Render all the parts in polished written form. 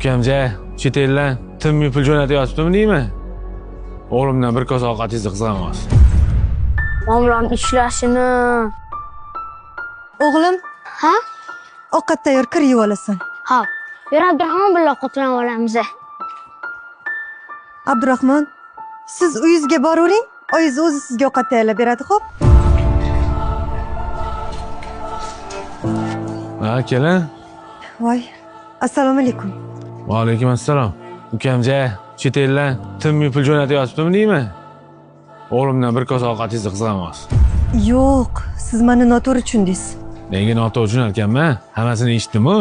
Ukamja, chet eldan tinmay pul jo'natyaptimi deymi? O'g'limdan bir kosa ovqatingizni qizg'anmas. Omram ishlashini. O'g'lim, Ha? ovqat tayyor, kir yuvib olasan. Ha. Yur Abdurahmon bilan qotlanib olamiz. Abdurahmon, siz uyingizga boravering, oyingiz o'zi sizga ovqat tayyorlab beradi, xo'p? Ha, kelin. Voy, assalomu alaykum. Va alaykum assalom. Ukamja, chet eldan tinmay pul jo'natyaptimi deymi? O'g'limdan bir kosa ovqatingizni qizg'anmas. Yo'q, siz meni noto'g'ri tushundingiz. Nega noto'g'ri tushunarkanman? Hammasini eshitdim-ku.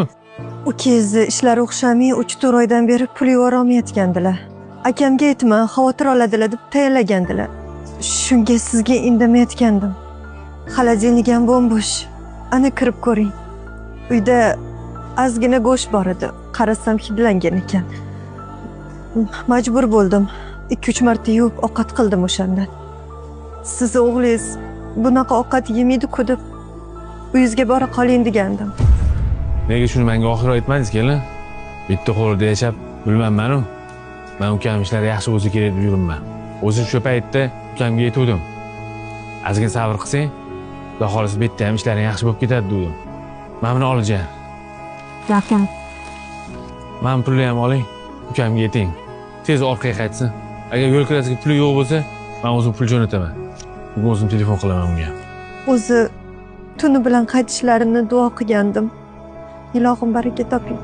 Ukangizni ishlari o'xshamay 3-4 oydan beri pul yubora olmayotgandilar. Akamga aytma, xavotir oladilar deb tayyorlagandilar. Shunga sizga indamayotgandim. Xolodilnik ham bo'm-bo'sh. Ana kirib ko'ring. Uyda ozgina go'sht bor edi. Qarasam hidlangan ekan. Majbur bo'ldim. 2-3 marta yuvib ovqat qildim o'shandan. Siz o'g'lingiz bunaqa ovqat yemaydi-ku deb uyingizga bora qoling degandim. Nega shuni menga oxiri aytmadingiz, kelin? Bitta qo'lda yashab bilmayman-ku. Men ukam ishlari yaxshi bo'lsa kerak deb yuribman. O'zim shu paytda ukamga aytdim. Ozgina sabr qilsang, xudo xolisa bitta ham ishlaring yaxshi bo'lib ketadi dedim. Men buni olajan. Rahmat. Men pulni ham oling, ukamga ayting. Tez orqaga qaytsin. Agar yo'l kirasiga puli yo'q bo'lsa, men o'zim pul jo'nataman. Bugun o'zim telefon qilaman unga. O'zi tuni bilan qaytishlarini duo qilgandim. Ilohim baraka toping.